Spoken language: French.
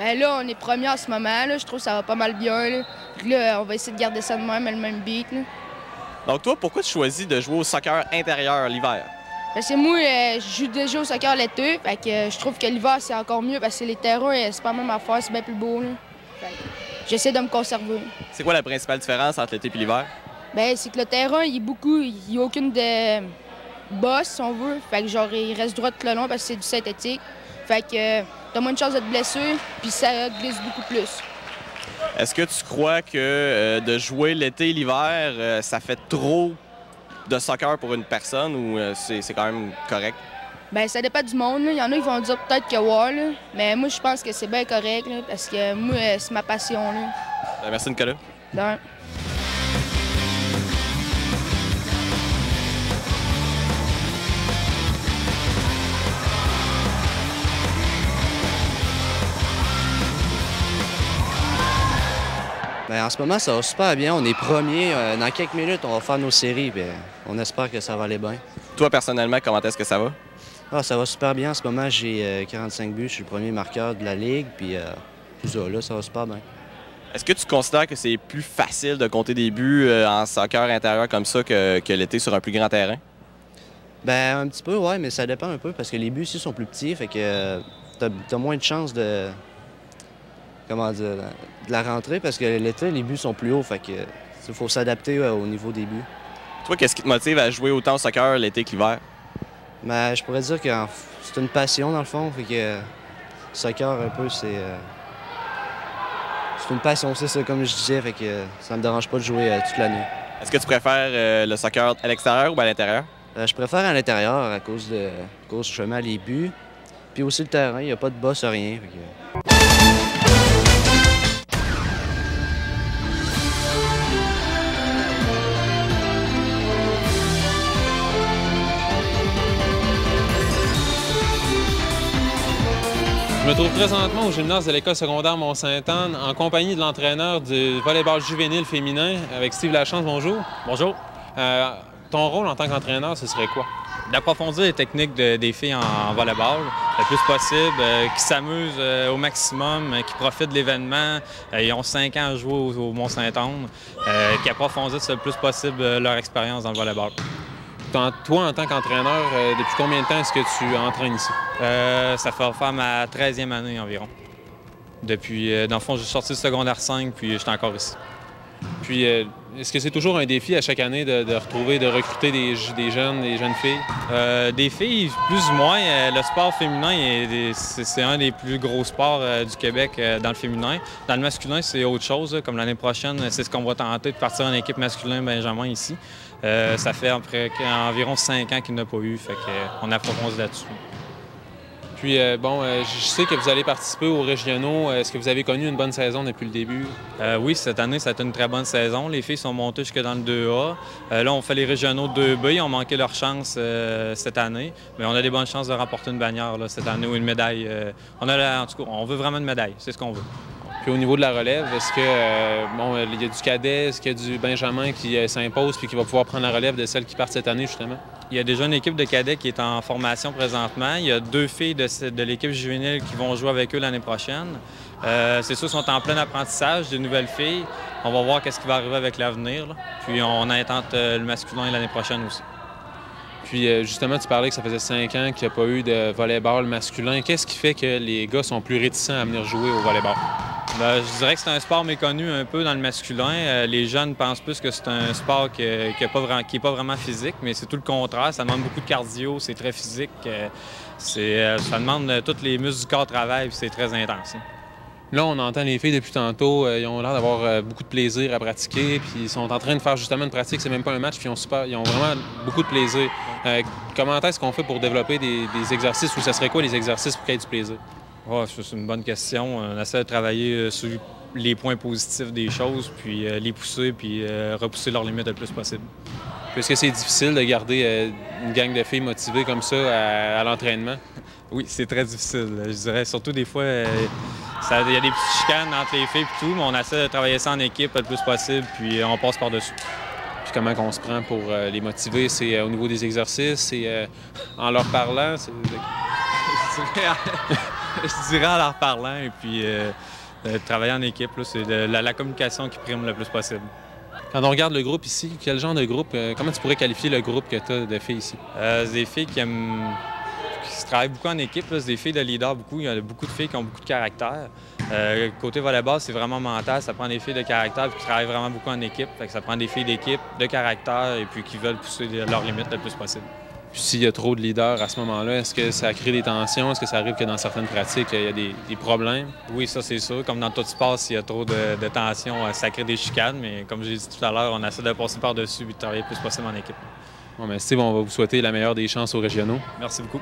Ben là, on est premier en ce moment. Là. Je trouve que ça va pas mal bien. Là. Puis là, on va essayer de garder ça de même, le même beat. Là. Donc toi, pourquoi tu choisis de jouer au soccer intérieur l'hiver? Parce que moi, je joue déjà au soccer l'été. Fait que je trouve que l'hiver, c'est encore mieux parce que les terrains, c'est pas la même affaire, c'est bien plus beau. Là. Fait que j'essaie de me conserver. C'est quoi la principale différence entre l'été et l'hiver? Ben, c'est que le terrain, il n'y a aucune de bosse, si on veut. Fait que genre, il reste droit tout le long parce que c'est du synthétique. Fait que t'as moins de chances de te blesser, puis ça glisse beaucoup plus. Est-ce que tu crois que de jouer l'été et l'hiver, ça fait trop de soccer pour une personne ou c'est quand même correct? Ben ça dépend du monde. Là. Il y en a qui vont dire peut-être que ouais, là. Mais moi, je pense que c'est bien correct là, parce que moi, c'est ma passion. Là. Ben, merci Nicolas. De rien. Bien, en ce moment, ça va super bien. On est premier. Dans quelques minutes, on va faire nos séries. Bien, on espère que ça va aller bien. Toi, personnellement, comment est-ce que ça va? Ah, ça va super bien. En ce moment, j'ai 45 buts. Je suis le premier marqueur de la Ligue. Puis tout ça, là, ça va super bien. Est-ce que tu considères que c'est plus facile de compter des buts en soccer intérieur comme ça que l'été sur un plus grand terrain? Bien, un petit peu, oui, mais ça dépend un peu parce que les buts ici sont plus petits. Fait que t'as moins de chances de... Comment dire, de la rentrée parce que l'été, les buts sont plus hauts. Fait que il faut s'adapter au niveau des buts. Toi, qu'est-ce qui te motive à jouer autant au soccer l'été que l'hiver? Mais je pourrais dire que c'est une passion dans le fond. Fait que le soccer, un peu, c'est une passion, c'est ça, comme je disais. Fait que ça me dérange pas de jouer toute l'année. Est-ce que tu préfères le soccer à l'extérieur ou à l'intérieur? Je préfère à l'intérieur à cause justement les buts. Puis aussi le terrain, il n'y a pas de bosse, rien. Fait que... Je me trouve présentement au gymnase de l'école secondaire Mont-Sainte-Anne en compagnie de l'entraîneur du volleyball juvénile féminin avec Steve Lachance. Bonjour. Bonjour. Ton rôle en tant qu'entraîneur, ce serait quoi? D'approfondir les techniques des filles en volleyball le plus possible, qui s'amusent au maximum, qui profitent de l'événement. Ils ont 5 ans à jouer au Mont-Saint-Anne, qui approfondissent le plus possible leur expérience dans le volleyball. Toi, en tant qu'entraîneur, depuis combien de temps est-ce que tu entraînes ici? Ça fait faire ma 13e année environ. Depuis, dans le fond, j'ai sorti du secondaire 5, puis je suis encore ici. Puis, est-ce que c'est toujours un défi à chaque année de recruter des jeunes filles? Des filles, plus ou moins. Le sport féminin, c'est un des plus gros sports du Québec dans le féminin. Dans le masculin, c'est autre chose. Comme l'année prochaine, c'est ce qu'on va tenter de partir en équipe masculin-benjamin ici. Ça fait environ 5 ans qu'il n'a pas eu, fait qu'on approfondit là-dessus. Puis, je sais que vous allez participer aux régionaux. Est-ce que vous avez connu une bonne saison depuis le début? Oui, cette année, ça a été une très bonne saison. Les filles sont montées jusque dans le 2A. Là, on fait les régionaux 2B. Ils ont manqué leur chance cette année. Mais on a des bonnes chances de remporter une bannière là, cette année ou une médaille. En tout cas, on veut vraiment une médaille. C'est ce qu'on veut. Puis au niveau de la relève, est-ce que il y a du cadet, est-ce qu'il y a du benjamin qui s'impose puis qui va pouvoir prendre la relève de celles qui partent cette année, justement? Il y a déjà une équipe de cadets qui est en formation présentement. Il y a 2 filles de l'équipe juvénile qui vont jouer avec eux l'année prochaine. C'est sûr, sont en plein apprentissage, de nouvelles filles. On va voir qu'est-ce qui va arriver avec l'avenir. Puis on intente le masculin l'année prochaine aussi. Puis justement, tu parlais que ça faisait 5 ans qu'il n'y a pas eu de volleyball masculin. Qu'est-ce qui fait que les gars sont plus réticents à venir jouer au volleyball? Bien, je dirais que c'est un sport méconnu un peu dans le masculin. Les jeunes pensent plus que c'est un sport qui n'est pas vraiment physique, mais c'est tout le contraire. Ça demande beaucoup de cardio, c'est très physique. Ça demande tous les muscles du corps travaillent, puis c'est très intense. Hein. Là, on entend les filles depuis tantôt. Ils ont l'air d'avoir beaucoup de plaisir à pratiquer, puis ils sont en train de faire justement une pratique. C'est même pas un match, puis ils ont vraiment beaucoup de plaisir. Comment est-ce qu'on fait pour développer des exercices, ou ça serait quoi les exercices pour qu'il y ait du plaisir? Oh, c'est une bonne question. On essaie de travailler sur les points positifs des choses, puis les pousser, puis repousser leurs limites le plus possible. Est-ce que c'est difficile de garder une gang de filles motivées comme ça à l'entraînement? Oui, c'est très difficile. Je dirais surtout des fois, il y a des petites chicanes entre les filles et tout, mais on essaie de travailler ça en équipe le plus possible, puis on passe par-dessus. Puis comment on se prend pour les motiver? C'est au niveau des exercices, c'est en leur parlant? Je dirais en leur parlant et puis travailler en équipe. C'est la communication qui prime le plus possible. Quand on regarde le groupe ici, quel genre de groupe, comment tu pourrais qualifier le groupe que tu as de filles ici? C'est des filles qui se travaillent beaucoup en équipe. C'est des filles de leaders beaucoup. Il y a beaucoup de filles qui ont beaucoup de caractère. Côté volleyball, c'est vraiment mental. Ça prend des filles de caractère qui travaillent vraiment beaucoup en équipe. Fait que ça prend des filles d'équipe, de caractère et puis qui veulent pousser leurs limites le plus possible. Puis s'il y a trop de leaders à ce moment-là, est-ce que ça crée des tensions? Est-ce que ça arrive que dans certaines pratiques, il y a des problèmes? Oui, ça c'est sûr. Comme dans tout sport, s'il y a trop de tensions, ça crée des chicanes. Mais comme j'ai dit tout à l'heure, on essaie de passer par-dessus et de travailler le plus possible en équipe. Bon, mais Steve, on va vous souhaiter la meilleure des chances aux régionaux. Merci beaucoup.